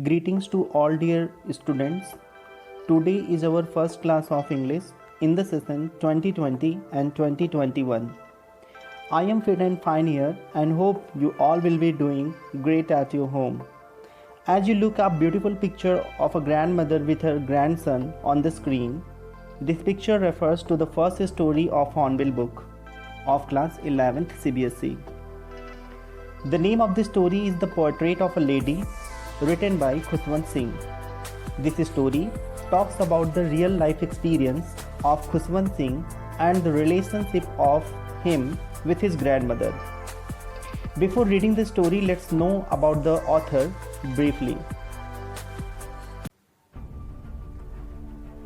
Greetings to all dear students. Today is our first class of English in the session 2020 and 2021. I am fit and fine here and hope you all will be doing great at your home. As you look up beautiful picture of a grandmother with her grandson on the screen, this picture refers to the first story of Hornbill book of class 11th CBSE. The name of the story is The Portrait of a Lady, written by Khushwant Singh. This story talks about the real life experience of Khushwant Singh and the relationship of him with his grandmother. Before reading the story, let's know about the author briefly.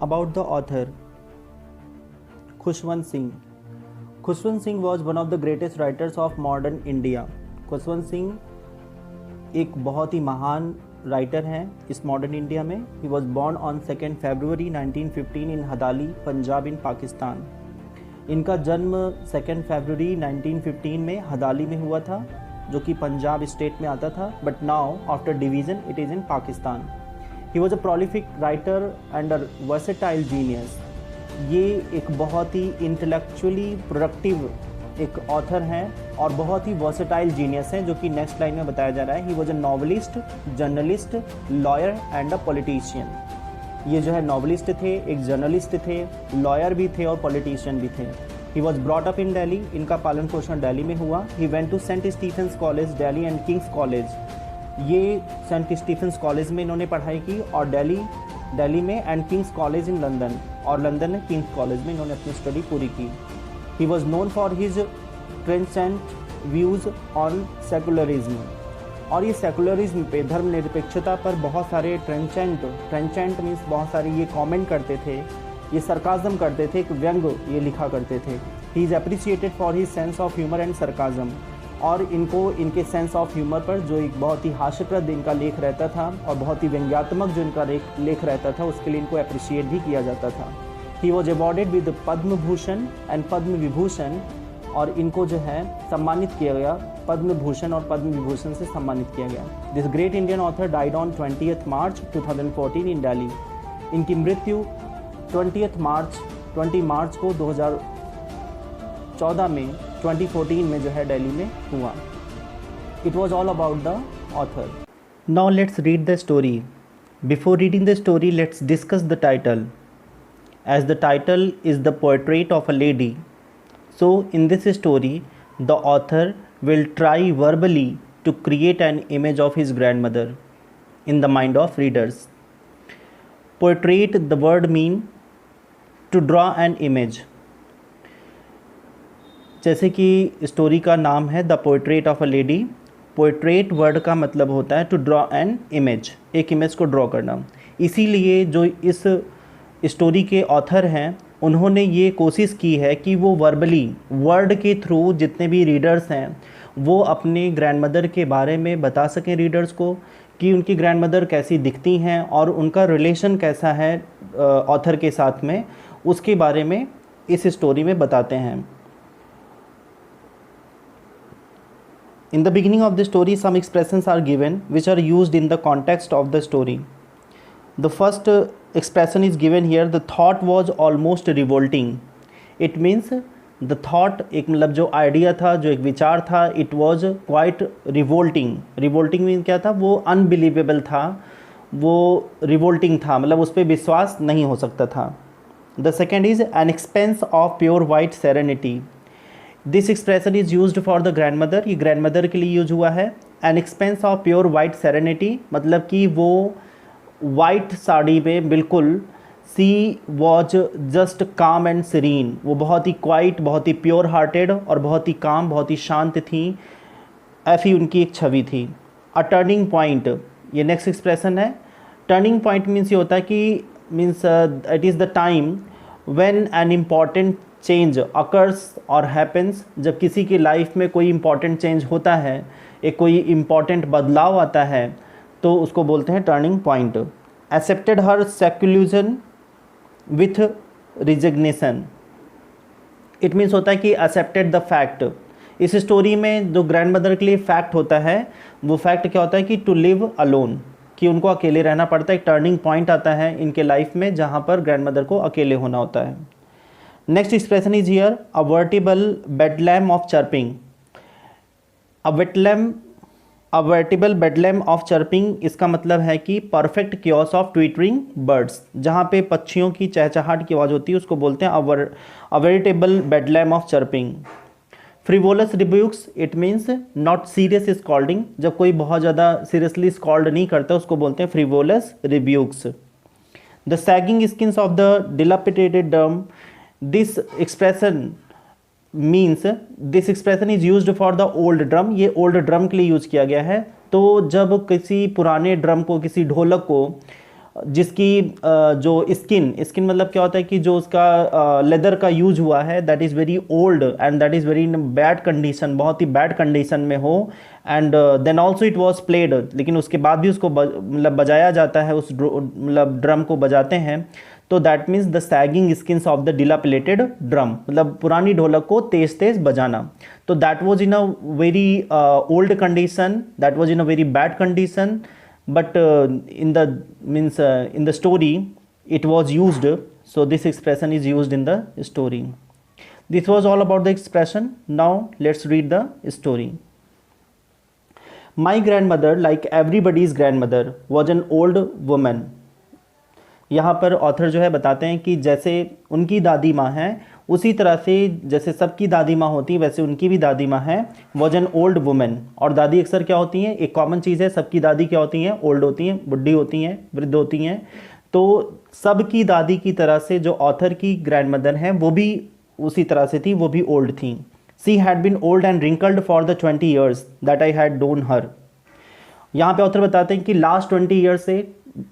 About the author, Khushwant Singh. Khushwant Singh was one of the greatest writers of modern India. Khushwant Singh एक बहुत ही महान writer हैं इस modern India में. He was born on 2 फरवरी 1915 इन हदाली, पंजाब इन पाकिस्तान. इनका जन्म 2 फरवरी 1915 में हदाली में हुआ था, जो कि पंजाब स्टेट में आता था, but now after division it is in Pakistan. He was a prolific writer and a versatile genius. ये एक बहुत ही इंटेलेक्चुअली प्रोडक्टिव एक ऑथर हैं और बहुत ही वर्सेटाइल जीनियस हैं, जो कि नेक्स्ट लाइन में बताया जा रहा है. He was a novelist, journalist, lawyer and a politician. ये जो है नॉवलिस्ट थे, एक जर्नलिस्ट थे, लॉयर भी थे और पॉलिटिशियन भी थे. He was brought up in Delhi. इनका पालन पोषण दिल्ली में हुआ. He went to saint Stephen's college Delhi and King's college. ये सेंट स्टीफेंस कॉलेज में इन्होंने पढ़ाई की और दिल्ली में and King's college in London, और लंदन में किंग्स कॉलेज में इन्होंने अपनी स्टडी पूरी की. He was known for his transcendent views on secularism. और ये सेकुलरिज्म पे, धर्मनिरपेक्षता पर बहुत सारे ट्रेंचेंट मीन्स बहुत सारे ये कमेंट करते थे, ये सरकाज़म करते थे, एक व्यंग ये लिखा करते थे. He is appreciated for his sense of humour and sarcasm. और इनको इनके सेंस ऑफ ह्यूमर पर, जो एक बहुत ही हास्यप्रद इनका लेख रहता था और बहुत ही व्यंग्यात्मक जो इनका लेख रहता था, उसके लिए इनको अप्रिशिएट भी किया जाता था. He was awarded with Padma Bhushan and Padma Vibhushan. और इनको जो है सम्मानित किया गया, पद्म भूषण और पद्म विभूषण से सम्मानित किया गया. This great Indian author died on 20 मार्च 2014 इन दिल्ली. इनकी मृत्यु 20 मार्च को 2014 में 2014 में जो है दिल्ली में हुआ. It was all about the author. Now let's read the story. Before reading the story, let's discuss the title. As the title is The Portrait of a Lady, so in this story, the author will try verbally to create an image of his grandmother in the mind of readers. Portrait, the word mean to draw an image. जैसे कि story का नाम है the portrait of a lady. Portrait word का मतलब होता है to draw an image, एक इमेज को ड्रॉ करना. इसीलिए जो इस स्टोरी के ऑथर हैं, उन्होंने ये कोशिश की है कि वो वर्बली, वर्ड के थ्रू जितने भी रीडर्स हैं वो अपने ग्रैंडमदर के बारे में बता सकें रीडर्स को, कि उनकी ग्रैंडमदर कैसी दिखती हैं और उनका रिलेशन कैसा है ऑथर के साथ में, उसके बारे में इस स्टोरी में बताते हैं. In the beginning of the story some expressions are given which are used in the context of the story. The first expression is given here. The thought was almost revolting. It means the thought, एक मतलब जो idea था, जो एक विचार था, it was quite revolting. Revolting means क्या था? वो unbelievable था, वो revolting था, मतलब उस पर विश्वास नहीं हो सकता था. The second is an expanse of pure white serenity. This expression is used for the grandmother. ये grandmother के लिए यूज हुआ है. An expanse of pure white serenity मतलब कि वो वाइट साड़ी में बिल्कुल, सी वॉज जस्ट काम एंड सीरीन, वो बहुत ही क्वाइट, बहुत ही प्योर हार्टेड और बहुत ही काम, बहुत ही शांत थी. ऐसी उनकी एक छवि थी. अ टर्निंग पॉइंट, ये नेक्स्ट एक्सप्रेशन है. टर्निंग पॉइंट मीन्स ये होता है कि means it is the time when an important change occurs और हैपन्स. जब किसी की लाइफ में कोई इम्पॉर्टेंट चेंज होता है, एक कोई इम्पॉर्टेंट बदलाव आता है, तो उसको बोलते हैं turning point. Accepted her secularism with resignation. It means होता है कि एक्सेप्टेड द फैक्ट. इस स्टोरी में जो ग्रैंड मदर के लिए फैक्ट होता है, वो फैक्ट क्या होता है कि टू लिव अलोन, कि उनको अकेले रहना पड़ता है। एक टर्निंग पॉइंट आता है इनके लाइफ में जहाँ पर ग्रैंडमदर को अकेले होना होता है। Next expression is here a veritable bedlam of chirping. A veritable bedlam of chirping, इसका मतलब है कि perfect chaos of twittering birds, जहाँ पे पक्षियों की चहचहाट की आवाज़ होती है उसको बोलते हैं a veritable bedlam of chirping. Frivolous rebukes, it means not serious scolding, जब कोई बहुत ज़्यादा सीरियसली स्कॉल्ड नहीं करता उसको बोलते हैं frivolous rebukes. The sagging skins of the dilapidated drum, this expression means this expression is used for the old drum, ये ओल्ड ड्रम के लिए यूज किया गया है। तो जब किसी पुराने ड्रम को, किसी ढोलक को, जिसकी जो स्किन मतलब क्या होता है कि जो उसका लेदर का यूज हुआ है that is very old and that is very in bad condition, बहुत ही बैड कंडीशन में हो, and then also it was played, लेकिन उसके बाद भी उसको मतलब बजाया जाता है, उस मतलब ड्रम को बजाते हैं, तो that means the sagging skins of the dilapidated drum, मतलब पुरानी ढोलक को तेज तेज बजाना। तो that was in a very old condition, that was in a very bad condition, but in the story it was used, so this expression is used in the story. This was all about the expression. Now let's read the story. My grandmother, like everybody's grandmother, was an old woman. यहाँ पर author जो है बताते हैं कि जैसे उनकी दादी माँ हैं उसी तरह से जैसे सबकी दादी माँ होती है वैसे उनकी भी दादी माँ है, वॉज एन ओल्ड वुमेन। और दादी अक्सर क्या होती हैं, एक कॉमन चीज़ है, सबकी दादी क्या होती हैं, ओल्ड होती हैं, बुढ़ी होती हैं, वृद्ध होती हैं। तो सबकी दादी की तरह से जो ऑथर की ग्रैंडमदर हैं वो भी उसी तरह से थी, वो भी ओल्ड थी। She had been old and wrinkled for the 20 years that I had known her. यहाँ पे ऑथर बताते हैं कि लास्ट 20 ईयर से,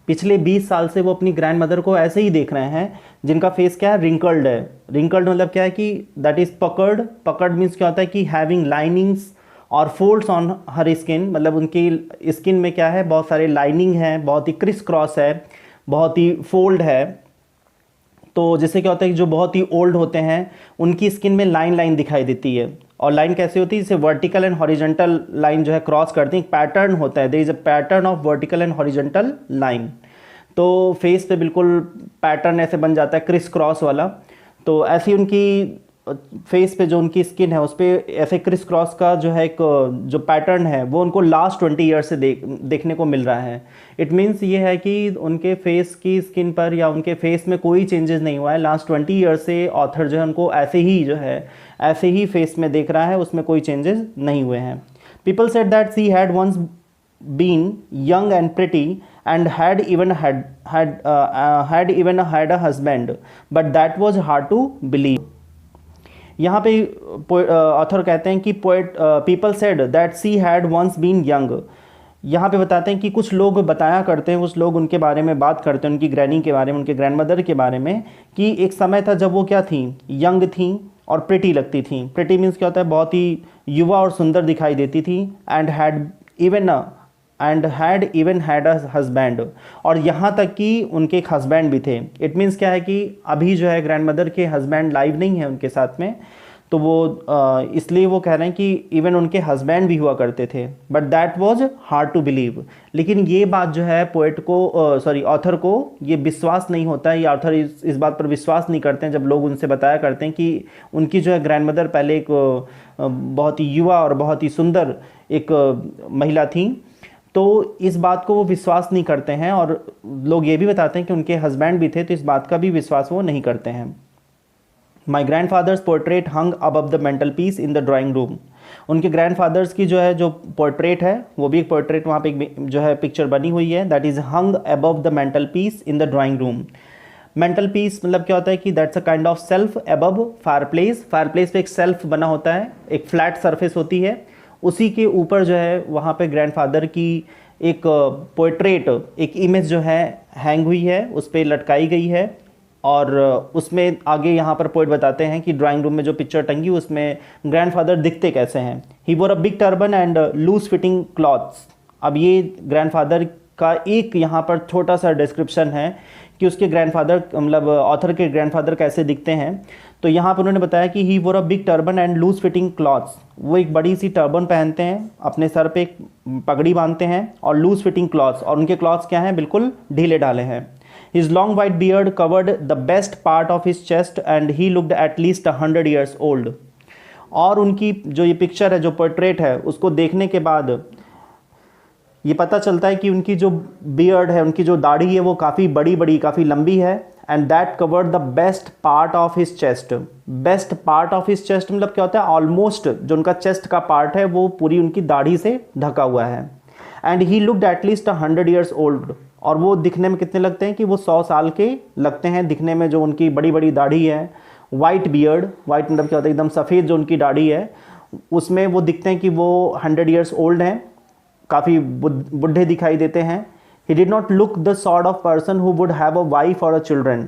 पिछले 20 साल से वो अपनी ग्रैंड मदर को ऐसे ही देख रहे हैं जिनका फेस क्या है, रिंकल्ड है। रिंकल्ड मतलब क्या है कि दैट इज पकड़ मीन्स क्या होता है कि हैविंग लाइनिंग्स और फोल्ड्स ऑन हर स्किन, मतलब उनकी स्किन में क्या है, बहुत सारे लाइनिंग है, बहुत ही क्रिस क्रॉस है, बहुत ही फोल्ड है। तो जिससे क्या होता है कि जो बहुत ही ओल्ड होते हैं उनकी स्किन में लाइन दिखाई देती है। और लाइन कैसे होती है, जैसे वर्टिकल एंड हॉरिजॉन्टल लाइन जो है क्रॉस करती है, पैटर्न होता है, there is a pattern of vertical and horizontal line. तो फेस पे बिल्कुल पैटर्न ऐसे बन जाता है क्रिस क्रॉस वाला। तो ऐसी उनकी फेस पे जो उनकी स्किन है उस पर ऐसे क्रिस क्रॉस का जो है एक जो पैटर्न है वो उनको लास्ट 20 ईयर से देखने को मिल रहा है। इट मीन्स ये है कि उनके फेस की स्किन पर या उनके फेस में कोई चेंजेस नहीं हुआ है, लास्ट 20 ईयर से ऑथर जो है उनको ऐसे ही जो है ऐसे ही फेस में देख रहा है, उसमें कोई चेंजेस नहीं हुए हैं। People said that she had once been young and pretty and had even had a husband, but that was hard to believe. यहाँ पे ऑथर कहते हैं कि people said that she had once been young. यहाँ पे बताते हैं कि कुछ लोग बताया करते हैं, कुछ लोग उनके बारे में बात करते हैं, उनकी ग्रैनी के बारे में, उनके ग्रैंडमदर के बारे में, कि एक समय था जब वो क्या थी, यंग थी और प्रिटी लगती थी। प्रिटी मीन्स क्या होता है, बहुत ही युवा और सुंदर दिखाई देती थी। And had even had a husband, और यहाँ तक कि उनके एक हस्बैंड भी थे। इट मीन्स क्या है कि अभी जो है ग्रैंडमदर के हस्बैंड लाइव नहीं है उनके साथ में, तो वो इसलिए वो कह रहे हैं कि इवन उनके हस्बैंड भी हुआ करते थे। But that was hard to believe. लेकिन ये बात जो है पोएट को ऑथर को ये विश्वास नहीं होता है, या ऑथर इस बात पर विश्वास नहीं करते हैं जब लोग उनसे बताया करते हैं कि उनकी जो है ग्रैंडमदर पहले एक बहुत ही युवा और बहुत ही सुंदर एक महिला थी। तो इस बात को वो विश्वास नहीं करते हैं, और लोग ये भी बताते हैं कि उनके हस्बैंड भी थे, तो इस बात का भी विश्वास वो नहीं करते हैं। My grandfather's portrait hung above the mantelpiece in the drawing room. उनके ग्रैंड फादर्स की जो है जो पोर्ट्रेट है वो भी एक पोर्ट्रेट वहाँ पे जो है पिक्चर बनी हुई है, that is hung above the mantelpiece in the drawing room. Mental peace मतलब क्या होता है कि that's a kind of self above fireplace. Fireplace पे एक सेल्फ बना होता है, एक फ्लैट सरफेस होती है, उसी के ऊपर जो है वहाँ पे ग्रैंडफादर की एक पोर्ट्रेट, एक इमेज जो है हैंग हुई है, उस पर लटकाई गई है। और उसमें आगे यहाँ पर पोएट बताते हैं कि ड्राइंग रूम में जो पिक्चर टंगी उसमें ग्रैंडफादर दिखते कैसे हैं। He wore a big turban and loose fitting clothes. अब ये ग्रैंडफादर का एक यहाँ पर छोटा सा डिस्क्रिप्शन है कि उसके ग्रैंडफादर मतलब ऑथर के ग्रैंडफादर कैसे दिखते हैं। तो यहाँ पर उन्होंने बताया कि he wore a big turban and loose fitting clothes, वो एक बड़ी सी टर्बन पहनते हैं, अपने सर पे एक पगड़ी बांधते हैं और लूज फिटिंग क्लॉथ्स, और उनके क्लॉथ्स क्या हैं, बिल्कुल ढीले ढाले हैं। His long white beard covered the best part of his chest and he looked at least 100 years old. और उनकी जो ये पिक्चर है, जो पोर्ट्रेट है, उसको देखने के बाद ये पता चलता है कि उनकी जो बियर्ड है, उनकी जो दाढ़ी है, वो काफ़ी बड़ी बड़ी, काफ़ी लंबी है। And that covered the best part of his chest. Best part of his chest मतलब क्या होता है, ऑलमोस्ट जो उनका चेस्ट का पार्ट है वो पूरी उनकी दाढ़ी से ढका हुआ है। And he looked at least 100 years old, और वो दिखने में कितने लगते हैं कि वो 100 साल के लगते हैं दिखने में, जो उनकी बड़ी बड़ी दाढ़ी है। वाइट बियर्ड, वाइट मतलब क्या होता है, एकदम सफ़ेद जो उनकी दाढ़ी है, उसमें वो दिखते हैं कि वो 100 years ओल्ड हैं, काफ़ी बुढ़े दिखाई देते हैं। He did not look the sort of person who would have a wife और अ चिल्ड्रन,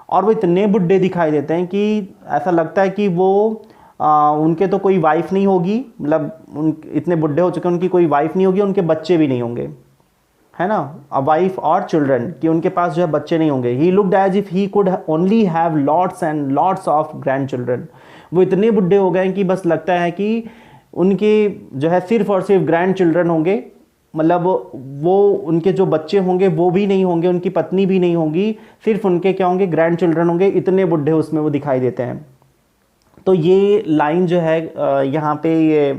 और वो इतने बुढ़े दिखाई देते हैं कि ऐसा लगता है कि वो उनके तो कोई वाइफ नहीं होगी, मतलब इतने बुढ़े हो चुके हैं, उनकी कोई वाइफ नहीं होगी, उनके बच्चे भी नहीं होंगे, है ना, अ वाइफ और चिल्ड्रन, कि उनके पास जो है बच्चे नहीं होंगे। He looked as if he could only have lots and lots of grandchildren. वो इतने बुढ़े हो गए कि बस लगता है कि उनके जो है सिर्फ और सिर्फ ग्रैंड चिल्ड्रन होंगे, मतलब वो उनके जो बच्चे होंगे वो भी नहीं होंगे, उनकी पत्नी भी नहीं होंगी, सिर्फ उनके क्या होंगे, ग्रैंड चिल्ड्रन होंगे। इतने बुढ़े उसमें वो दिखाई देते हैं। तो ये लाइन जो है यहाँ पे ये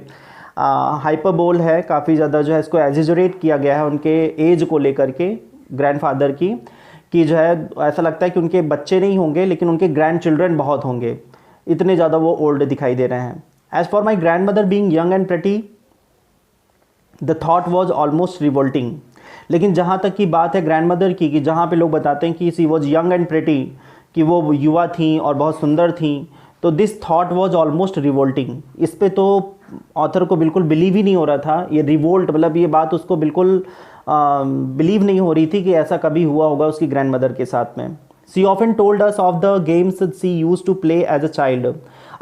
हाइपरबोल है, काफ़ी ज़्यादा जो है इसको एग्जैजरेट किया गया है उनके एज को लेकर के, ग्रैंडफादर की, कि जो है ऐसा लगता है कि उनके बच्चे नहीं होंगे लेकिन उनके ग्रैंड चिल्ड्रन बहुत होंगे, इतने ज़्यादा वो ओल्ड दिखाई दे रहे हैं। As for my grandmother being young and pretty the thought was almost revolting. लेकिन जहाँ तक की बात है ग्रैंड मदर की, कि जहाँ पे लोग बताते हैं कि she was young and pretty, कि वो युवा थी और बहुत सुंदर थी, तो this thought was almost revolting. इस पे तो ऑथर को बिल्कुल बिलीव ही नहीं हो रहा था, ये रिवोल्ट मतलब ये बात उसको बिल्कुल बिलीव नहीं हो रही थी कि ऐसा कभी हुआ होगा उसकी ग्रैंड मदर के साथ में। She often told us of the games she used to play as a child.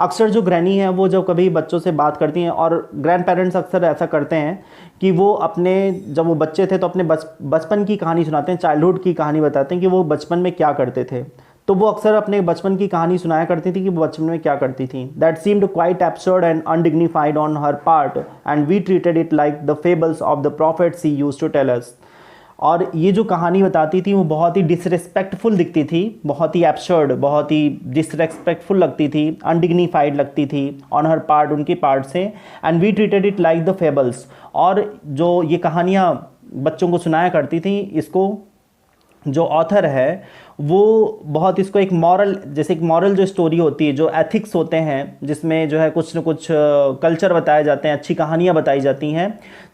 अक्सर जो ग्रैनी है वो जब कभी बच्चों से बात करती हैं, और ग्रैंड पेरेंट्स अक्सर ऐसा करते हैं कि वो अपने जब वो बच्चे थे तो अपने बचपन की कहानी सुनाते हैं, चाइल्डहुड की कहानी बताते हैं कि वो बचपन में क्या करते थे। तो वो अक्सर अपने बचपन की कहानी सुनाया करती थी कि वो बचपन में क्या करती थी। That seemed quite absurd and undignified on her part and we treated it like the fables of the prophets he used to tell us. और ये जो कहानी बताती थी वो बहुत ही डिसरिस्पेक्टफुल दिखती थी, बहुत ही एब्सर्ड, बहुत ही डिसरिस्पेक्टफुल लगती थी, अनडिग्निफाइड लगती थी ऑन हर पार्ट, उनकी पार्ट से। And we treated it like the fables, और जो ये कहानियाँ बच्चों को सुनाया करती थी, इसको जो ऑथर है वो बहुत इसको एक मॉरल, जैसे एक मॉरल जो स्टोरी होती है, जो एथिक्स होते हैं, जिसमें जो है कुछ न कुछ कल्चर बताए जाते हैं, अच्छी कहानियाँ बताई जाती हैं,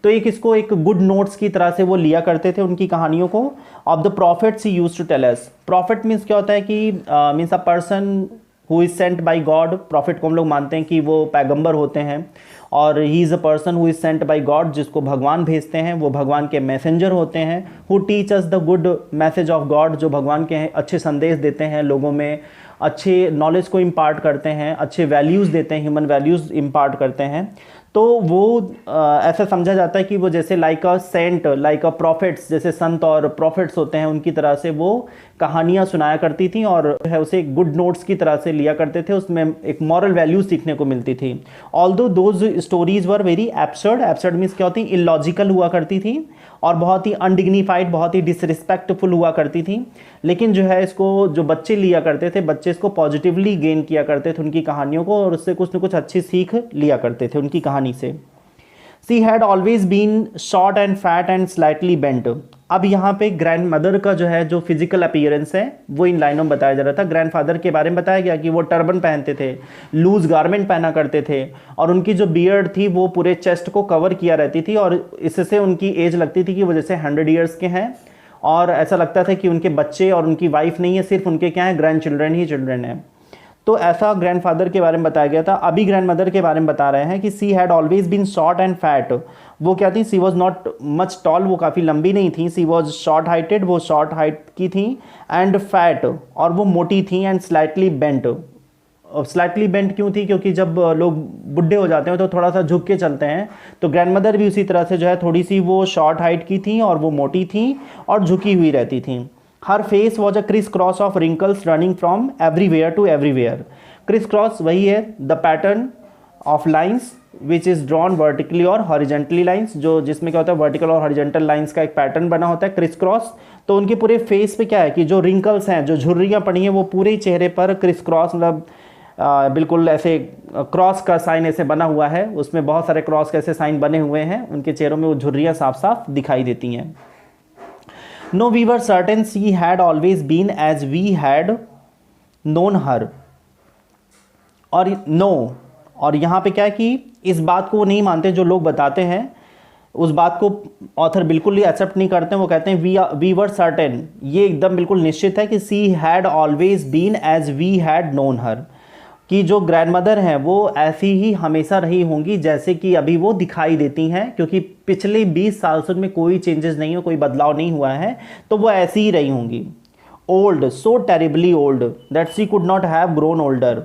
तो एक इसको एक गुड नोट्स की तरह से वो लिया करते थे उनकी कहानियों को। Of the prophets he used to tell us. Prophet means क्या होता है कि means a person who is sent by God. Prophet को हम लोग मानते हैं कि वो पैगंबर होते हैं, और he is a person who is sent by God, जिसको भगवान भेजते हैं, वो भगवान के मैसेंजर होते हैं। Who teach us the good message of God, जो भगवान के अच्छे संदेश देते हैं, लोगों में अच्छे नॉलेज को इम्पार्ट करते हैं, अच्छे वैल्यूज़ देते हैं, ह्यूमन वैल्यूज़ इम्पार्ट करते हैं। तो वो ऐसा समझा जाता है कि वो जैसे like a saint, like a prophets, जैसे संत और प्रॉफिट्स होते हैं, उनकी तरह से वो कहानियाँ सुनाया करती थी, और है उसे गुड नोट्स की तरह से लिया करते थे, उसमें एक मॉरल वैल्यू सीखने को मिलती थी। Although those stories were very absurd. Absurd means क्या होती, इलॉजिकल हुआ करती थी, और बहुत ही अनडिग्निफाइड, बहुत ही डिसरिस्पेक्टफुल हुआ करती थी। लेकिन जो है इसको जो बच्चे लिया करते थे, बच्चे इसको पॉजिटिवली गेन किया करते थे उनकी कहानियों को, और उससे कुछ न कुछ अच्छी सीख लिया करते थे उनकी कहानी से। She had always been short and fat and slightly bent. अब यहाँ पे ग्रैंड मदर का जो है जो फिजिकल अपीयरेंस है वो इन लाइनों में बताया जा रहा था। ग्रैंड फादर के बारे में बताया गया कि वो टर्बन पहनते थे, लूज गारमेंट पहना करते थे, और उनकी जो बियर्ड थी वो पूरे चेस्ट को कवर किया रहती थी, और इससे उनकी एज लगती थी कि वो जैसे 100 years के हैं, और ऐसा लगता था कि उनके बच्चे और उनकी वाइफ नहीं है, सिर्फ उनके क्या है, ग्रैंड चिल्ड्रन ही चिल्ड्रन है। तो ऐसा ग्रैंडफादर के बारे में बताया गया था। अभी ग्रैंड मदर के बारे में बता रहे हैं कि she had always been short and fat. वो क्या थी, she was not much tall, वो काफ़ी लंबी नहीं थी, सी वॉज शॉर्ट हाइटेड, वो शॉर्ट हाइट की थी, एंड फैट, और वो मोटी थी, and slightly bent. Slightly bent क्यों थी, क्योंकि जब लोग बुढ़े हो जाते हैं तो थोड़ा सा झुक के चलते हैं, तो ग्रैंड मदर भी उसी तरह से जो है थोड़ी सी वो शॉर्ट हाइट की थी, और वो मोटी थी और झुकी हुई रहती थी। Her face was a criss cross of wrinkles running from everywhere to everywhere. Criss cross वही है the pattern of lines which is drawn vertically और हॉरिजेंटली लाइन्स, जो जिसमें क्या होता है वर्टिकल और हॉरिजेंटल लाइन्स का एक पैटर्न बना होता है क्रिस क्रॉस। तो उनके पूरे फेस पे क्या है कि जो रिंकल्स हैं, जो झुर्रियाँ पड़ी हैं, वो पूरे चेहरे पर क्रिस क्रॉस मतलब बिल्कुल ऐसे क्रॉस का साइन ऐसे बना हुआ है, उसमें बहुत सारे क्रॉस के ऐसे साइन बने हुए हैं, उनके चेहरों में वो झुर्रियाँ साफ साफ दिखाई देती हैं। No we were certain she had always been as we had known her. और नो, और यहाँ पे क्या है कि इस बात को वो नहीं मानते, जो लोग बताते हैं उस बात को ऑथर बिल्कुल ही एक्सेप्ट नहीं करते हैं। वो कहते हैं वी वर सर्टेन, ये एकदम बिल्कुल निश्चित है कि she had always been as we had known her, कि जो ग्रैंडमदर हैं वो ऐसी ही हमेशा रही होंगी जैसे कि अभी वो दिखाई देती हैं, क्योंकि पिछले 20 साल से उनमें कोई चेंजेस नहीं हो, कोई बदलाव नहीं हुआ है, तो वो ऐसी ही रही होंगी। Old, so terribly old that she could not have grown older.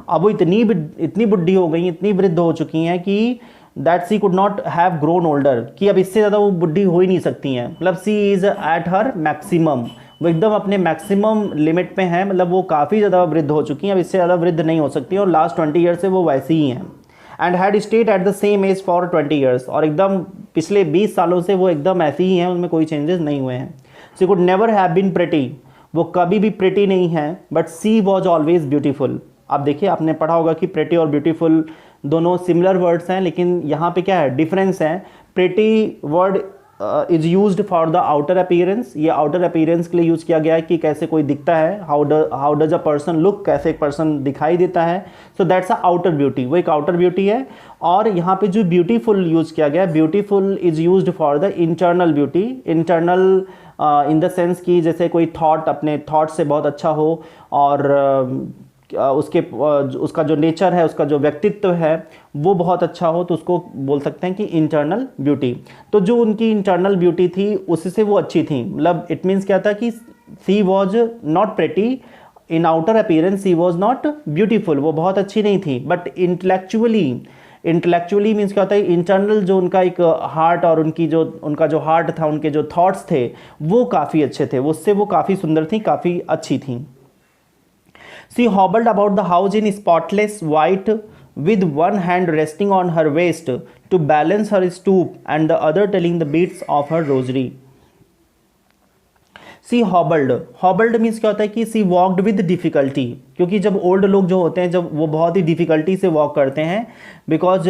अब वो इतनी बुढ़ी हो गई, इतनी वृद्ध हो चुकी हैं कि that she could not have grown older, कि अब इससे ज़्यादा वो बुढ़ी हो ही नहीं सकती हैं। मतलब सी इज़ एट हर मैक्सिमम, वो एकदम अपने मैक्सिमम लिमिट पे हैं, मतलब वो काफ़ी ज़्यादा वृद्ध हो चुकी हैं, अब इससे ज़्यादा वृद्ध नहीं हो सकती, और लास्ट 20 ईयर से वो वैसी ही हैं। And had stayed at the same age for 20 years, और एकदम पिछले 20 सालों से वो एकदम ऐसी ही हैं, उनमें कोई चेंजेस नहीं हुए हैं। She could never have been pretty, वो कभी भी प्रिटी नहीं है, but she was always beautiful. आप देखिए, आपने पढ़ा होगा कि प्रिटी और ब्यूटीफुल दोनों सिमिलर वर्ड्स हैं, लेकिन यहाँ पे क्या है, डिफरेंस है। Pretty word is used for the outer appearance, ये आउटर अपीयरेंस के लिए यूज़ किया गया है कि कैसे कोई दिखता है, how does a person look, कैसे एक पर्सन दिखाई देता है। So that's a outer beauty, वो एक आउटर ब्यूटी है। और यहाँ पे जो ब्यूटीफुल यूज़ किया गया है, beautiful is used for the internal beauty. Internal in the sense कि जैसे कोई थॉट अपने थॉट से बहुत अच्छा हो, और उसका जो नेचर है, उसका जो व्यक्तित्व है वो बहुत अच्छा हो, तो उसको बोल सकते हैं कि इंटरनल ब्यूटी। तो जो उनकी इंटरनल ब्यूटी थी उससे वो अच्छी थी, मतलब इट मीन्स क्या था कि she was not pretty in outer appearance, she was not beautiful, वो बहुत अच्छी नहीं थी, बट इंटेलेक्चुअली मीन्स क्या होता है, इंटरनल जो उनका एक हार्ट और उनका जो हार्ट था, उनके जो थॉट्स थे वो काफ़ी अच्छे थे, उससे वो काफ़ी सुंदर थी, काफ़ी अच्छी थी। She hobbled about the house in spotless white, with one hand resting on her waist to balance her stoop and the other telling the beats of her rosary. She hobbled means क्या होता है कि she walked with difficulty, क्योंकि जब old लोग जो होते हैं, जब वो बहुत ही डिफ़िकल्टी से वॉक करते हैं, because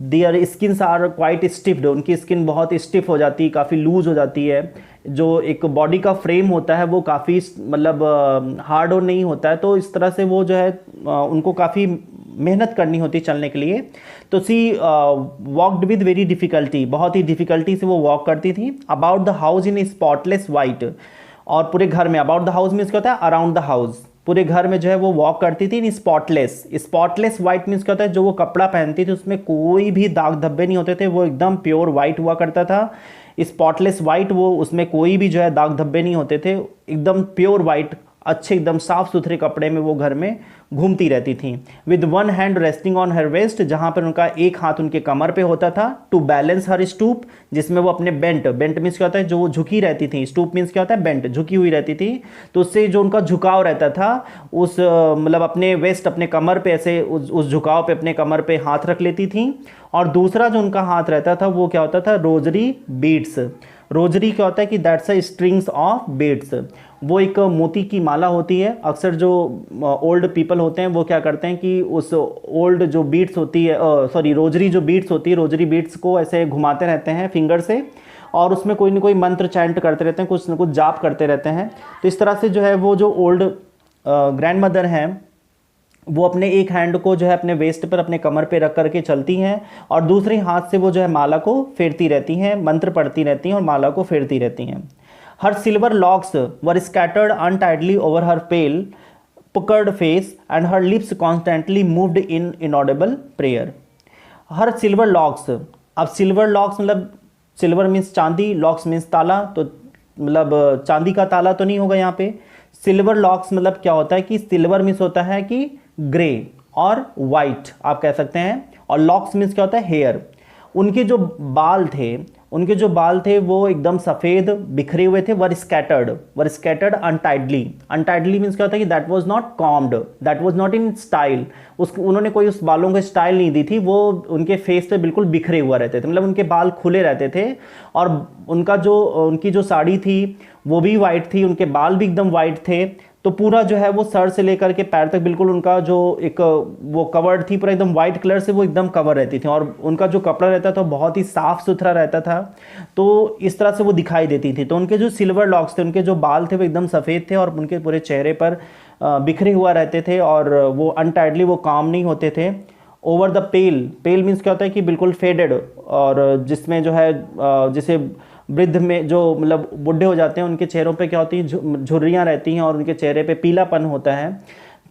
their skins are quite stiffed, उनकी स्किन बहुत स्टिफ हो जाती है, काफ़ी लूज हो जाती है, जो एक बॉडी का फ्रेम होता है वो काफ़ी मतलब हार्ड और नहीं होता है, तो इस तरह से वो जो है उनको काफ़ी मेहनत करनी होती है चलने के लिए। तो सी वॉकड विद वेरी डिफ़िकल्टी, बहुत ही डिफ़िकल्टी से वो वॉक करती थी। About the house in spotless white, और पूरे घर में, अबाउट द हाउस मीन्स क्या होता है, अराउंड द हाउस, पूरे घर में जो है वो वॉक करती थी इन स्पॉटलेस वाइट मीन्स क्या होता है, जो वो कपड़ा पहनती थी उसमें कोई भी दाग धब्बे नहीं होते थे, वो एकदम प्योर वाइट हुआ करता था। स्पॉटलेस वाइट, वो उसमें कोई भी जो है दाग धब्बे नहीं होते थे, एकदम प्योर वाइट, अच्छे एकदम साफ सुथरे कपड़े में वो घर में घूमती रहती थी। With one hand resting on her waist, जहाँ पर उनका एक हाथ उनके कमर पे होता था। टू बैलेंस हर स्टूप, जिसमें वो अपने बेंट मीन्स क्या होता है, जो वो झुकी रहती थी, स्टूप मीन्स क्या होता है, बेंट, झुकी हुई रहती थी, तो उससे जो उनका झुकाव रहता था, उस मतलब अपने वेस्ट, अपने कमर पे ऐसे उस झुकाव पे अपने कमर पे हाथ रख लेती थी। और दूसरा जो उनका हाथ रहता था वो क्या होता था, रोजरी बीड्स। रोजरी क्या होता है कि that's a strings of beads, वो एक मोती की माला होती है। अक्सर जो ओल्ड पीपल होते हैं वो क्या करते हैं कि उस ओल्ड जो बीड्स होती है, रोजरी जो बीड्स होती है, रोजरी बीड्स को ऐसे घुमाते रहते हैं फिंगर से, और उसमें कोई ना कोई मंत्र चैंट करते रहते हैं, कुछ ना कुछ जाप करते रहते हैं। तो इस तरह से जो है वो जो ओल्ड ग्रैंड मदर हैं वो अपने एक हैंड को जो है अपने वेस्ट पर, अपने कमर पे रख करके चलती हैं, और दूसरे हाथ से वो जो है माला को फेरती रहती हैं, मंत्र पढ़ती रहती हैं और माला को फेरती रहती हैं। Her silver locks were scattered untidily over her pale puckered face and her lips constantly moved in inaudible prayer. Her silver locks, अब सिल्वर लॉक्स मतलब सिल्वर मीन्स चांदी, लॉक्स मीन्स ताला, तो मतलब चांदी का ताला तो नहीं होगा यहाँ पे। सिल्वर लॉक्स मतलब क्या होता है कि सिल्वर मीन्स होता है कि ग्रे और वाइट आप कह सकते हैं, और लॉक्स मीन्स क्या होता है, हेयर। उनके जो बाल थे उनके जो बाल थे वो एकदम सफ़ेद बिखरे हुए थे, वर स्कैटर्ड अनटाइडली। अनटाइडली मीन्स क्या होता है कि that was not combed, that was not in style, उन्होंने कोई उस बालों को स्टाइल नहीं दी थी, वो उनके फेस पे बिल्कुल बिखरे हुआ रहते थे, मतलब उनके बाल खुले रहते थे। और उनकी जो साड़ी थी वो भी वाइट थी, उनके बाल भी एकदम वाइट थे। तो पूरा जो है वो सर से लेकर के पैर तक बिल्कुल उनका जो एक वो कवर्ड थी, पूरा एकदम वाइट कलर से वो एकदम कवर रहती थी। और उनका जो कपड़ा रहता था बहुत ही साफ सुथरा रहता था, तो इस तरह से वो दिखाई देती थी। तो उनके जो सिल्वर लॉक्स थे, उनके जो बाल थे वो एकदम सफ़ेद थे और उनके पूरे चेहरे पर बिखरे हुआ रहते थे और वो अनटाइडली वो काम नहीं होते थे। ओवर द पेल मीन्स क्या होता है कि बिल्कुल फेडेड, और जिसमें जो है जैसे वृद्ध में जो मतलब बूढ़े हो जाते हैं उनके चेहरों पे क्या होती है, झुर्रियाँ रहती हैं और उनके चेहरे पे पीलापन होता है।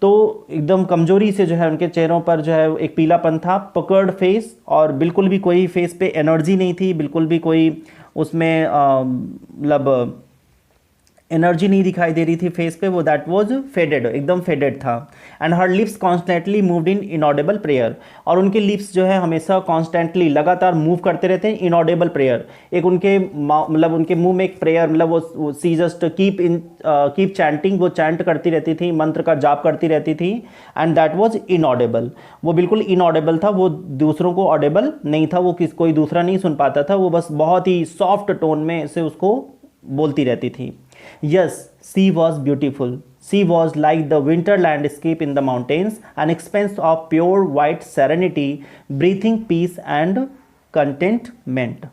तो एकदम कमजोरी से जो है उनके चेहरों पर जो है एक पीलापन था, पकर्ड फेस, और बिल्कुल भी कोई फेस पे एनर्जी नहीं थी, बिल्कुल भी कोई उसमें मतलब एनर्जी नहीं दिखाई दे रही थी फेस पे, वो दैट वाज फेडेड, एकदम फेडेड था। And her lips constantly moved in inaudible prayer, और उनके लिप्स जो है हमेशा कॉन्स्टेंटली लगातार मूव करते रहते हैं, इनऑडिबल प्रेयर। एक उनके मतलब उनके मुंह में एक प्रेयर, मतलब वो सी जस्ट कीप चैंटिंग, वो चैंट करती रहती थी, मंत्र का जाप करती रहती थी। एंड दैट वाज इनऑडिबल, वो बिल्कुल इनऑडिबल था, वो दूसरों को ऑडिबल नहीं था, वो कोई दूसरा नहीं सुन पाता था, वो बस बहुत ही सॉफ्ट टोन में से उसको बोलती रहती थी। Yes, she was beautiful. She was like the winter landscape in the mountains, an expanse of pure white serenity, breathing peace and contentment.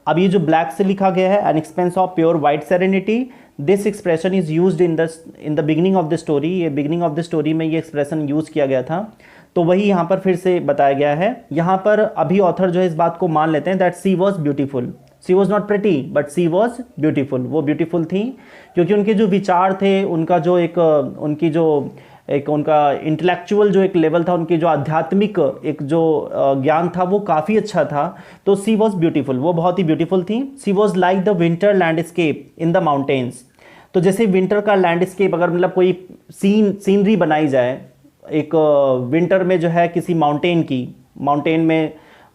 अब ये जो ब्लैक से लिखा गया है, an expanse of pure white serenity, this expression is used in the beginning of the story. ये beginning of the story में ये एक्सप्रेशन यूज किया गया था, तो वही यहाँ पर फिर से बताया गया है। यहाँ पर अभी ऑथर जो है इस बात को मान लेते हैं that she was beautiful. She was not pretty but she was beautiful, वो ब्यूटीफुल थी क्योंकि उनके जो विचार थे, उनका जो उनका इंटेलेक्चुअल जो एक लेवल था, उनकी जो आध्यात्मिक एक जो ज्ञान था वो काफ़ी अच्छा था। तो सी वॉज ब्यूटीफुल, वो बहुत ही ब्यूटीफुल थी। She was like the winter landscape in the mountains, तो जैसे विंटर का लैंडस्केप, अगर मतलब कोई सीनरी बनाई जाए एक विंटर में जो है किसी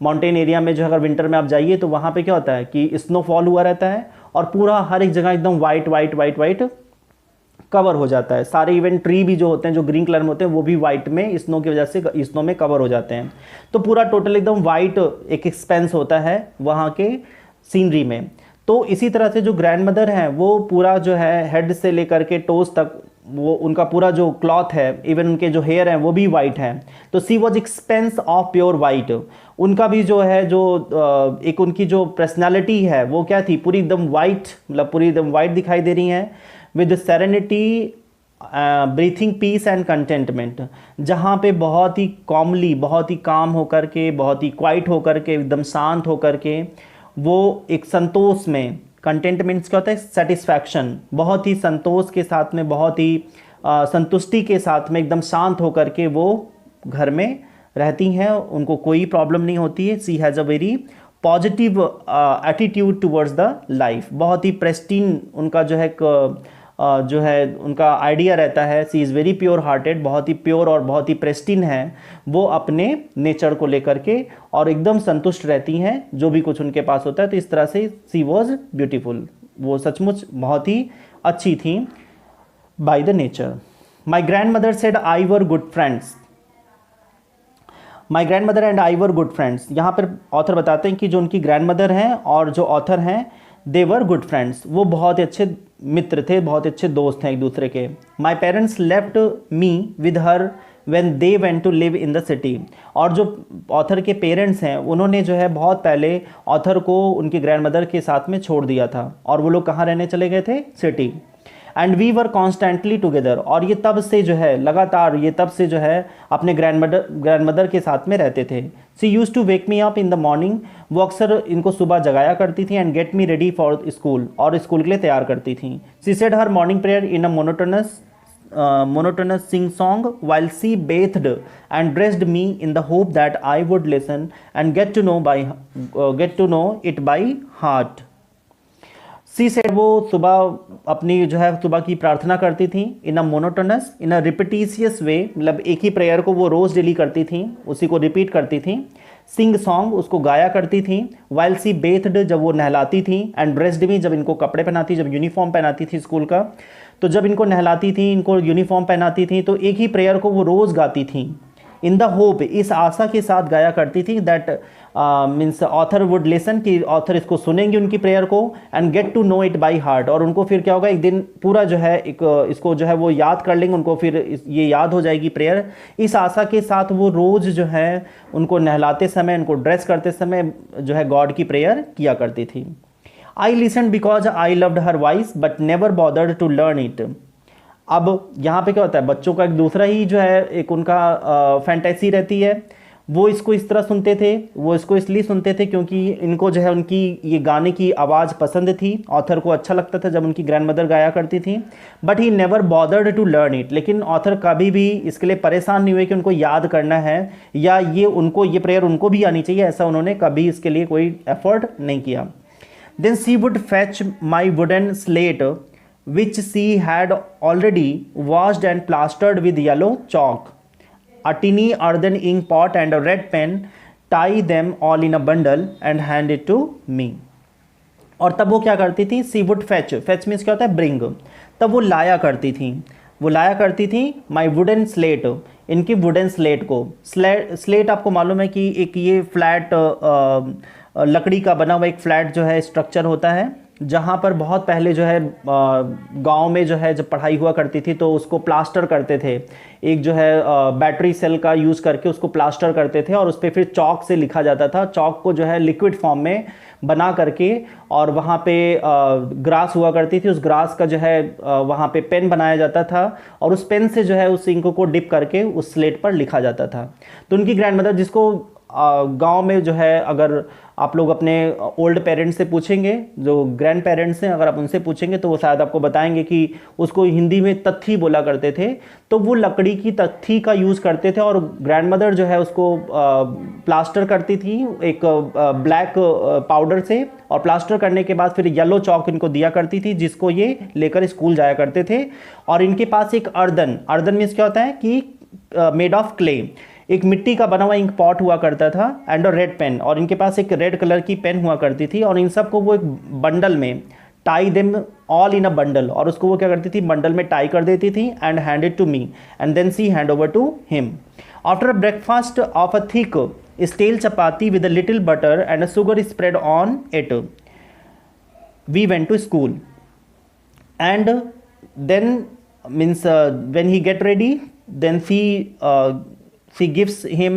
माउंटेन एरिया में, जो अगर विंटर में आप जाइए तो वहाँ पे क्या होता है कि स्नोफॉल हुआ रहता है और पूरा हर एक जगह एकदम वाइट कवर हो जाता है। सारे इवन ट्री भी जो होते हैं जो ग्रीन कलर में होते हैं वो भी वाइट में स्नो की वजह से स्नो में कवर हो जाते हैं। तो पूरा टोटल एकदम वाइट एक एक्सपेंस होता है वहाँ के सीनरी में। तो इसी तरह से जो ग्रैंड मदर हैं वो पूरा जो है हेड से लेकर के टोज तक, वो उनका पूरा जो क्लॉथ है, इवन उनके जो हेयर हैं वो भी वाइट हैं। तो she was expanse of pure white, उनका भी जो है जो एक उनकी जो पर्सनालिटी है वो क्या थी, पूरी एकदम वाइट, मतलब पूरी एकदम वाइट दिखाई दे रही हैं, with serenity, breathing peace and contentment, जहाँ पे बहुत ही कॉमली, बहुत ही काम होकर के, बहुत ही क्वाइट होकर के, एकदम शांत होकर के, वो एक संतोष में, कंटेंटमेंट्स क्या होता है, सेटिस्फैक्शन, बहुत ही संतोष के साथ में, बहुत ही संतुष्टि के साथ में एकदम शांत होकर के वो घर में रहती हैं, उनको कोई प्रॉब्लम नहीं होती है। She has a very positive attitude towards the life, बहुत ही प्रेस्टीन उनका जो है उनका आइडिया रहता है। सी इज़ वेरी प्योर हार्टेड, बहुत ही प्योर और बहुत ही प्रेस्टीन है वो अपने नेचर को लेकर के, और एकदम संतुष्ट रहती हैं जो भी कुछ उनके पास होता है। तो इस तरह से सी वॉज ब्यूटीफुल, वो सचमुच बहुत ही अच्छी थी by the nature. My grand mother said I were good friends, my grand mother and I were good friends. यहाँ पर ऑथर बताते हैं कि जो उनकी ग्रैंड मदर हैं और जो ऑथर हैं, दे वर गुड फ्रेंड्स, वो बहुत अच्छे मित्र थे, बहुत अच्छे दोस्त हैं एक दूसरे के। My parents left me with her when they went to live in the city, और जो ऑथर के पेरेंट्स हैं उन्होंने जो है बहुत पहले ऑथर को उनकी ग्रैंड मदर के साथ में छोड़ दिया था, और वो लोग कहाँ रहने चले गए थे, city. And we were constantly together, और ये तब से जो है लगातार, ये तब से जो है अपने ग्रैंड मदर के साथ में रहते थे। She used to wake me up in the morning, वो अक्सर इनको सुबह जगाया करती थी, and get me ready for school, और स्कूल के लिए तैयार करती थी। She said her morning prayer in a monotonous sing song while she bathed and dressed me in the hope that I would listen and get to know it by heart. She said, वो सुबह अपनी जो है सुबह की प्रार्थना करती थी इन अ मोनोटोनस इन अ रिपीटिशियस वे, मतलब एक ही प्रेयर को वो रोज़ डेली करती थी, उसी को रिपीट करती थी। सिंग सॉन्ग, उसको गाया करती थी। वाइल सी बेथड, जब वो नहलाती थी। एंड ड्रेस्ड मी, जब इनको कपड़े पहनाती, जब यूनिफॉर्म पहनाती थी स्कूल का, तो जब इनको नहलाती थी, इनको यूनिफॉर्म पहनाती थी, तो एक ही प्रेयर को वो रोज़ गाती थी। इन द होप, इस आशा के साथ गाया करती थी that means author would listen, कि ऑथर इसको सुनेंगे उनकी प्रेयर को, and get to know it by heart, और उनको फिर क्या होगा, एक दिन पूरा जो है एक इसको जो है वो याद कर लेंगे, उनको फिर ये याद हो जाएगी प्रेयर। इस आशा के साथ वो रोज़ जो है उनको नहलाते समय, उनको ड्रेस करते समय जो है गॉड की प्रेयर किया करती थी। I listen because I loved her voice but never bothered to learn it. अब यहाँ पे क्या होता है, बच्चों का एक दूसरा ही जो है एक उनका फैंटेसी रहती है। वो इसको इस तरह सुनते थे, वो इसको इसलिए सुनते थे क्योंकि इनको जो है उनकी ये गाने की आवाज़ पसंद थी, ऑथर को अच्छा लगता था जब उनकी ग्रैंडमदर गाया करती थी। But he never bothered to learn it, लेकिन ऑथर कभी भी इसके लिए परेशान नहीं हुए कि उनको याद करना है या ये उनको ये प्रेयर उनको भी आनी चाहिए, ऐसा उन्होंने कभी इसके लिए कोई एफर्ट नहीं किया। Then she would fetch my wooden slate which she had already washed and plastered with yellow chalk, a tiny earthen ink pot and a red pen, tie them all in a bundle and hand it to me। और तब वो क्या करती थी, सी would fetch, fetch means क्या होता है bring, तब वो लाया करती थी, वो लाया करती थी माई वुडन स्लेट, इनकी वुडन स्लेट को। स्लेट आपको मालूम है कि एक ये फ्लैट लकड़ी का बना हुआ एक फ्लैट जो है स्ट्रक्चर होता है, जहाँ पर बहुत पहले जो है गांव में जो है जब पढ़ाई हुआ करती थी तो उसको प्लास्टर करते थे, एक जो है बैटरी सेल का यूज़ करके उसको प्लास्टर करते थे और उस पर फिर चॉक से लिखा जाता था, चॉक को जो है लिक्विड फॉर्म में बना करके, और वहाँ पे ग्रास हुआ करती थी, उस ग्रास का जो है वहाँ पे पेन बनाया जाता था और उस पेन से जो है उस इंक को डिप करके उस स्लेट पर लिखा जाता था। तो उनकी ग्रैंडमदर, जिसको गांव में जो है अगर आप लोग अपने ओल्ड पेरेंट्स से पूछेंगे, जो ग्रैंड पेरेंट्स हैं, अगर आप उनसे पूछेंगे तो वो शायद आपको बताएंगे कि उसको हिंदी में तत्थी बोला करते थे। तो वो लकड़ी की तत्थी का यूज़ करते थे और ग्रैंडमदर जो है उसको प्लास्टर करती थी एक ब्लैक पाउडर से, और प्लास्टर करने के बाद फिर येलो चॉक इनको दिया करती थी जिसको ये लेकर स्कूल जाया करते थे। और इनके पास एक अर्दन मीन्स क्या होता है कि मेड ऑफ क्ले, एक मिट्टी का बना हुआ इंक पॉट हुआ करता था, एंड रेड पेन, और इनके पास एक रेड कलर की पेन हुआ करती थी, और इन सब को वो एक बंडल में tie them all in a bundle, और उसको वो क्या करती थी बंडल में टाई कर देती थी, and hand it to me and then she hand over to him. After a breakfast of a thick stale chapati with a little butter and a sugar spread on it, we went to school and then means when he get ready then she gives him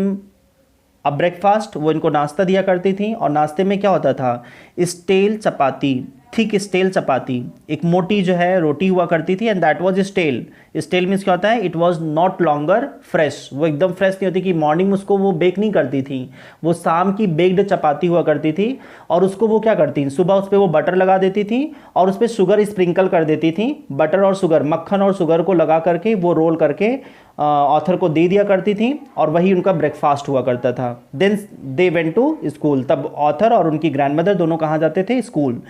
a breakfast, वो इनको नाश्ता दिया करती थी, और नाश्ते में क्या होता था, stale chapati, thick stale chapati, एक मोटी जो है रोटी हुआ करती थी, and that was stale. Stale means क्या होता है, it was not longer fresh, वो एकदम फ्रेश नहीं होती कि मॉर्निंग में उसको वो बेक नहीं करती थी, वो शाम की बेक्ड चपाती हुआ करती थी, और उसको वो क्या करती थी, सुबह उस पर वो बटर लगा देती थी और उस पर शुगर स्प्रिंकल कर देती थी, बटर और शुगर, मक्खन और शुगर को लगा करके वो रोल करके ऑथर को दे दिया करती थी, और वही उनका ब्रेकफास्ट हुआ करता था। Then they went to school, तब ऑथर और उनकी ग्रैंडमदर दोनों कहाँ जाते थे, स्कूल।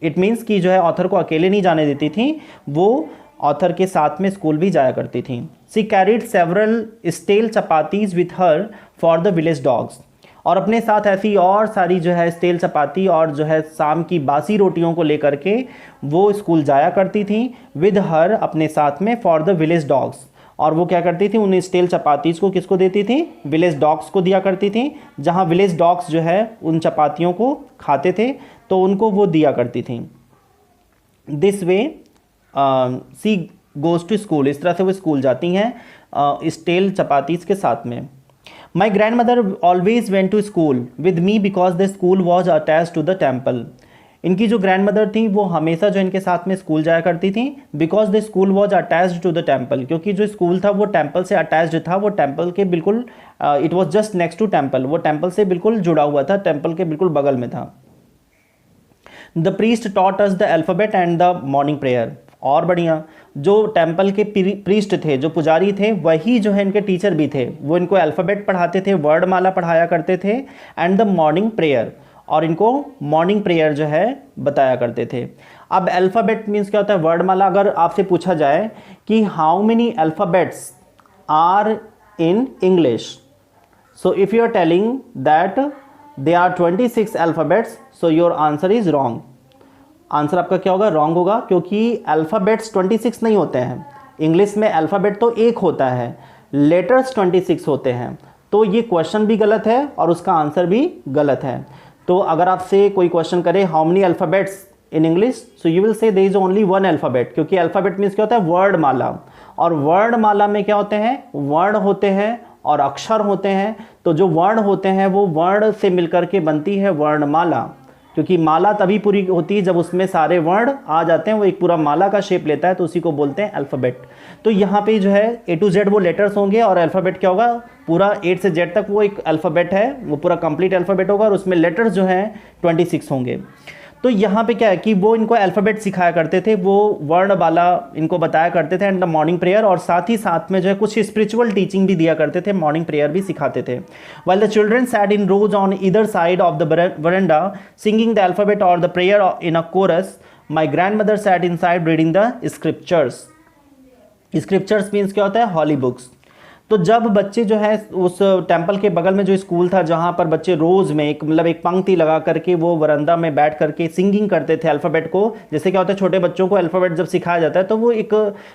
इट मीन्स कि जो है ऑथर को अकेले नहीं जाने देती थी, वो ऑथर के साथ में स्कूल भी जाया करती थी। She carried several stale chapatis with her for the village dogs, और अपने साथ ऐसी और सारी जो है स्टेल चपाती और जो है शाम की बासी रोटियों को लेकर के वो स्कूल जाया करती थी, विद हर, अपने साथ में, फॉर द विलेज डॉग्स। और वो क्या करती थी, उन स्टेल चपातीज़ को किसको देती थी, विलेज डॉग्स को दिया करती थी, जहाँ विलेज डॉग्स जो है उन चपातियों को खाते थे तो उनको वो दिया करती थी। This way she goes to school, इस तरह से वो स्कूल जाती हैं स्टेल चपातीज़ के साथ में। My grandmother always went to school with me because the school was attach to the temple. इनकी जो ग्रैंड मदर थी वो हमेशा जो इनके साथ में स्कूल जाया करती थी, because the school was attached to the temple, क्योंकि जो स्कूल था वो टेम्पल से अटैच्ड था, वो टेम्पल के बिल्कुल it was just next to temple, वो टेम्पल से बिल्कुल जुड़ा हुआ था, टेम्पल के बिल्कुल बगल में था। The priest taught us the alphabet and the morning prayer, और बढ़िया, जो टेम्पल के प्रीस्ट थे, जो पुजारी थे, वही जो है इनके टीचर भी थे, वो इनको अल्फ़ाबेट पढ़ाते थे, वर्ड माला पढ़ाया करते थे, एंड द मॉर्निंग प्रेयर, और इनको मॉर्निंग प्रेयर जो है बताया करते थे। अब अल्फ़ाबेट मीन्स क्या होता है, वर्णमाला। अगर आपसे पूछा जाए कि how many alphabets are in English, so if you are telling that they are 26 alphabets, so your answer is wrong. Answer आपका क्या होगा, रॉन्ग होगा, क्योंकि अल्फ़ाबेट्स 26 नहीं होते हैं। इंग्लिश में अल्फ़ाबेट तो एक होता है, लेटर्स 26 होते हैं। तो ये क्वेश्चन भी गलत है और उसका आंसर भी गलत है। तो अगर आपसे कोई क्वेश्चन करे how many alphabets in English, so you will say there is only one alphabet, क्योंकि अल्फ़ाबेट मीन्स क्या होता है, वर्णमाला। और वर्णमाला में क्या होते हैं, वर्ण होते हैं और अक्षर होते हैं। तो जो वर्ण होते हैं वो वर्ण से मिलकर के बनती है वर्णमाला, क्योंकि माला तभी पूरी होती है जब उसमें सारे वर्ण आ जाते हैं, वो एक पूरा माला का शेप लेता है, तो उसी को बोलते हैं अल्फ़ाबेट। तो यहाँ पे जो है A to Z वो लेटर्स होंगे और अल्फ़ाबेट क्या होगा, पूरा A से Z तक वो एक अल्फ़ाबेट है, वो पूरा कंप्लीट अल्फ़ाबेट होगा और उसमें लेटर्स जो हैं 26 होंगे। तो यहाँ पे क्या है कि वो इनको अल्फ़ाबेट सिखाया करते थे, वो वर्णमाला इनको बताया करते थे एंड द मॉर्निंग प्रेयर, और साथ ही साथ में जो है कुछ स्पिरिचुअल टीचिंग भी दिया करते थे, मॉर्निंग प्रेयर भी सिखाते थे। While the children sat in rows on either side of the veranda singing the alphabet और the prayer in a chorus, my grandmother sat inside reading the scriptures. Scriptures means क्या होता है, हॉली books. तो जब बच्चे जो है उस टेंपल के बगल में जो स्कूल था जहाँ पर बच्चे रोज़ में एक मतलब एक पंक्ति लगा करके वो वरंदा में बैठ करके सिंगिंग करते थे अल्फ़ाबेट को। जैसे क्या होता है, छोटे बच्चों को अल्फ़ाबेट जब सिखाया जाता है तो वो एक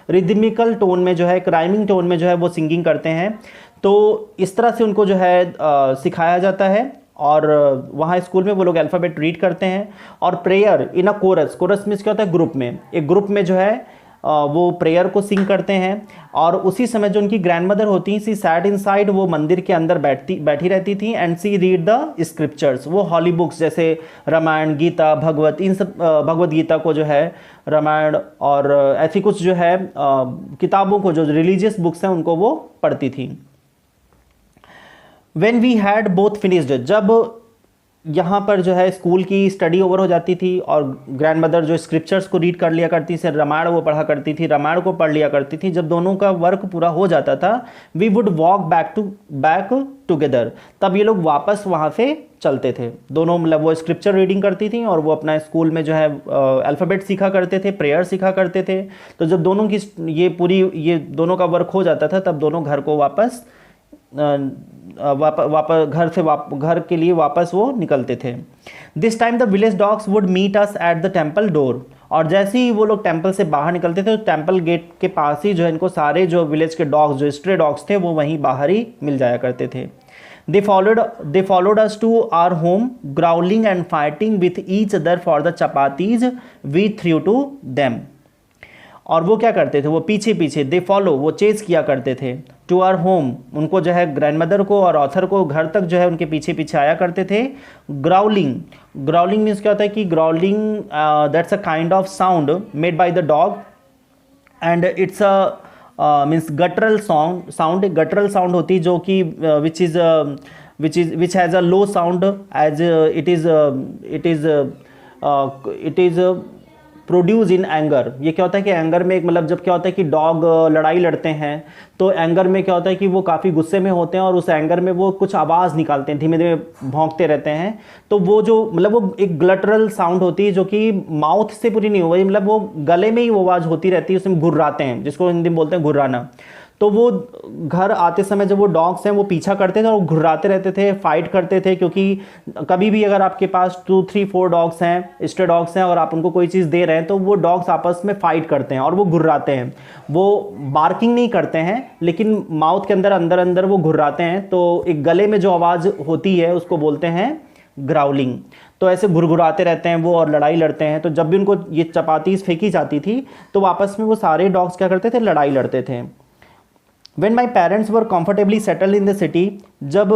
रिदमिकल टोन में जो है, एक राइमिंग टोन में जो है वो सिंगिंग करते हैं। तो इस तरह से उनको जो है सिखाया जाता है और वहाँ स्कूल में वो लोग अल्फ़ाबेट रीड करते हैं। और prayer in a chorus, chorus means क्या होता है, ग्रुप में, एक ग्रुप में जो है वो प्रेयर को सिंग करते हैं। और उसी समय जो उनकी ग्रैंड मदर होती हैं, सी सैट इनसाइड, वो मंदिर के अंदर बैठी रहती थी, and she read the scriptures, वो हॉली बुक्स जैसे रामायण, गीता, भगवत, इन सब भगवत गीता को जो है, रामायण और ऐसी कुछ जो है किताबों को, जो रिलीजियस बुक्स हैं उनको वो पढ़ती थी। When we had both finished, जब यहाँ पर जो है स्कूल की स्टडी ओवर हो जाती थी और ग्रैंड मदर जो स्क्रिप्चर्स को रीड कर लिया करती थी, रामायण वो पढ़ा करती थी, रामायण को पढ़ लिया करती थी, जब दोनों का वर्क पूरा हो जाता था, we would walk back together, तब ये लोग वापस वहाँ से चलते थे दोनों। मतलब वो स्क्रिप्चर रीडिंग करती थी और वो अपना स्कूल में जो है अल्फ़ाबेट सीखा करते थे, प्रेयर सीखा करते थे। तो जब दोनों की ये दोनों का वर्क हो जाता था, तब दोनों घर को वापस घर के लिए वापस वो निकलते थे। This time the village dogs would meet us at the temple door, और जैसे ही वो लोग टेम्पल से बाहर निकलते थे तो टेम्पल गेट के पास ही जो है इनको सारे जो विलेज के डॉग्स, जो स्ट्रे डॉग्स थे, वो वहीं बाहर ही मिल जाया करते थे। They followed us to our home, growling and fighting with each other for the chapatis we threw to them. और वो क्या करते थे, वो पीछे पीछे, दे फॉलो, वो चेज किया करते थे, टू आर होम, उनको जो है ग्रैंड मदर को और ऑथर को घर तक जो है उनके पीछे पीछे आया करते थे। ग्राउलिंग, ग्राउलिंग मीन्स क्या होता है कि growling that's a kind of sound made by the dog and it's a means guttural sound, guttural sound होती है जो कि which has a low sound as it is produce in anger. ये क्या होता है कि एंगर में एक मतलब जब क्या होता है कि डॉग लड़ाई लड़ते हैं तो एंगर में क्या होता है कि वो काफ़ी गुस्से में होते हैं और उस एंगर में वो कुछ आवाज़ निकालते हैं, धीमे धीमे भौंकते रहते हैं। तो वो जो मतलब वो एक ग्लटरल साउंड होती है जो कि माउथ से पूरी नहीं होगी, मतलब वो गले में ही वो आवाज़ होती रहती है, उसमें घुर्राते हैं, जिसको हिंदी में बोलते हैं घुर्राना। तो वो घर आते समय जब वो डॉग्स हैं वो पीछा करते थे और घुर्राते रहते थे, फाइट करते थे, क्योंकि कभी भी अगर आपके पास 2, 3, 4 डॉग्स हैं, स्ट्रे डॉग्स हैं और आप उनको कोई चीज़ दे रहे हैं तो वो डॉग्स आपस में फाइट करते हैं और वो घुर्राते हैं। वो बार्किंग नहीं करते हैं लेकिन माउथ के अंदर अंदर वो घुर्राते हैं। तो एक गले में जो आवाज़ होती है उसको बोलते हैं ग्राउलिंग। तो ऐसे घुरघुराते रहते हैं वो और लड़ाई लड़ते हैं। तो जब भी उनको ये चपातीस फेंकी जाती थी तो आपस में वो सारे डॉग्स क्या करते थे, लड़ाई लड़ते थे। When my parents were comfortably settled in the city, जब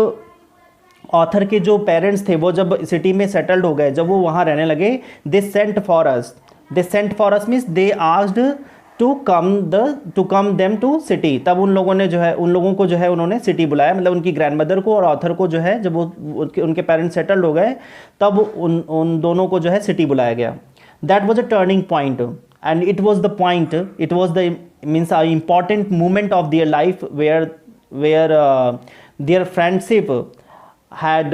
ऑथर के जो पेरेंट्स थे वो जब सिटी में सेटल्ड हो गए, जब वो वहाँ रहने लगे, they sent for us means they asked to come them to city। तब उन लोगों को जो है उन्होंने सिटी बुलाया, मतलब उनकी ग्रैंड मदर को और ऑथर को जो है जब वो उनके पेरेंट्स सेटल्ड हो गए तब उन दोनों को जो है सिटी बुलाया गया। That was a turning point and it was the means an important moment of their life where their friendship had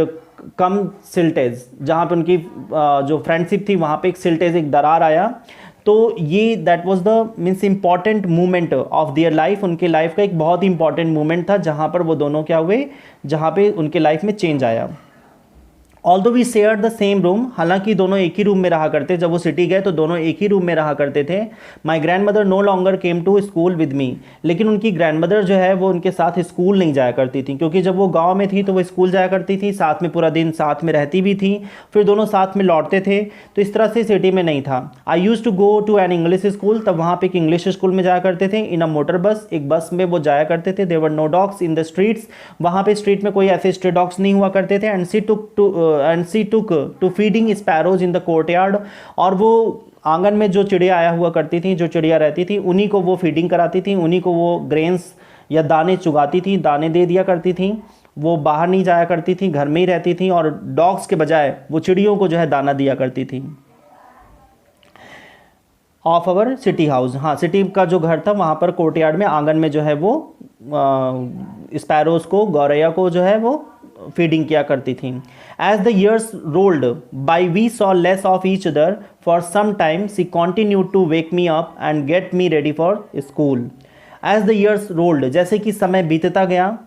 कम सिल्टेज, जहाँ पे उनकी जो फ्रेंडशिप थी वहाँ पे एक सिल्टेज, एक दरार आया। तो ये that was the means important moment of their life, उनके लाइफ का एक बहुत ही इंपॉर्टेंट मोमेंट था जहाँ पर वो दोनों क्या हुए, जहाँ पे उनके लाइफ में चेंज आया। Although we share the same room, हालांकि दोनों एक ही रूम में रहा करते, जब वो सिटी गए तो दोनों एक ही रूम में रहा करते थे। My grandmother no longer came to school with me, लेकिन उनकी ग्रैंड मदर जो है वो उनके साथ स्कूल नहीं जाया करती थी, क्योंकि जब वो गांव में थी तो वो स्कूल जाया करती थी, साथ में पूरा दिन साथ में रहती भी थी, फिर दोनों साथ में लौटते थे। तो इस तरह से सिटी में नहीं था। I used to go to an English school, तब वहाँ पे एक इंग्लिश स्कूल में जाया करते थे। इन अ मोटर बस, एक बस में वो जाया करते थे। There were no dogs in the streets, वहाँ पे स्ट्रीट में कोई ऐसे स्ट्रे डॉग्स नहीं हुआ करते थे। And she took to feeding sparrows in the courtyard, और वो आंगन में जो चिड़िया आया हुआ करती थी, जो चिड़िया रहती थी, उन्हीं को वो फीडिंग कराती थी, उन्हीं को वो ग्रेन्स या दाने चुगाती थी, दाने दे दिया करती थी। वो बाहर नहीं जाया करती थी, घर में ही रहती थी, और डॉग्स के बजाय वो चिड़ियों को जो है दाना दिया करती थी। ऑफ अवर सिटी हाउस, हाँ सिटी का जो घर था वहाँ पर कोर्टयार्ड में, आंगन में जो है वो स्पैरोज को, गौरैया को जो है वो फीडिंग किया करती थी। As the years rolled by we saw less of each other for some time, she continue to wake me up and get me ready for school. As the years rolled, जैसे कि समय बीतता गया,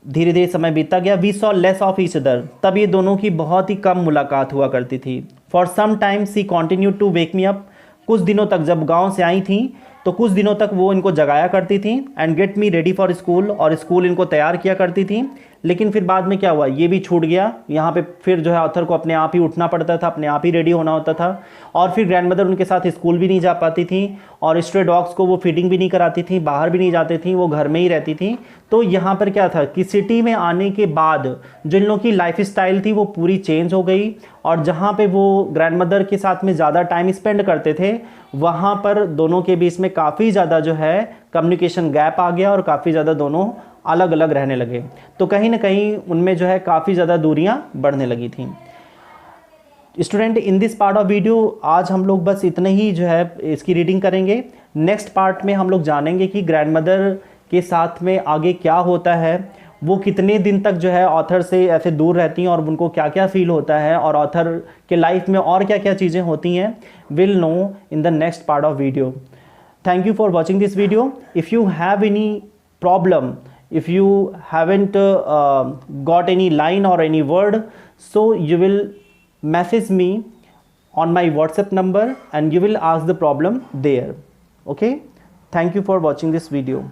धीरे धीरे समय बीतता गया। We saw less of each other, तब ये दोनों की बहुत ही कम मुलाकात हुआ करती थी। For some time she continue to wake me up, कुछ दिनों तक, जब गांव से आई थी तो कुछ दिनों तक वो इनको जगाया करती थी। And get me ready for school, और स्कूल इनको तैयार किया करती थी। लेकिन फिर बाद में क्या हुआ, ये भी छूट गया। यहाँ पे फिर जो है ऑथर को अपने आप ही उठना पड़ता था, अपने आप ही रेडी होना होता था। और फिर ग्रैंडमदर उनके साथ स्कूल भी नहीं जा पाती थी, और स्ट्रे डॉग्स को वो फीडिंग भी नहीं कराती थी, बाहर भी नहीं जाती थी, वो घर में ही रहती थी। तो यहाँ पर क्या था कि सिटी में आने के बाद जो इन लोगों की लाइफ स्टाइल थी वो पूरी चेंज हो गई, और जहाँ पे वो ग्रैंडमदर के साथ में ज़्यादा टाइम स्पेंड करते थे, वहाँ पर दोनों के बीच में काफ़ी ज़्यादा जो है कम्युनिकेशन गैप आ गया, और काफ़ी ज़्यादा दोनों अलग अलग रहने लगे। तो कहीं ना कहीं उनमें जो है काफ़ी ज़्यादा दूरियां बढ़ने लगी थी। Student, in this part of video आज हम लोग बस इतने ही जो है इसकी रीडिंग करेंगे। नेक्स्ट पार्ट में हम लोग जानेंगे कि ग्रैंडमदर के साथ में आगे क्या होता है, वो कितने दिन तक जो है ऑथर से ऐसे दूर रहती हैं, और उनको क्या क्या फील होता है, और ऑथर के लाइफ में और क्या क्या चीज़ें होती हैं, will know in the next part of video. Thank you for watching this video. If you have any problem, if you haven't got any line or any word, so you will message me on my WhatsApp number and you will ask the problem there. Okay, thank you for watching this video.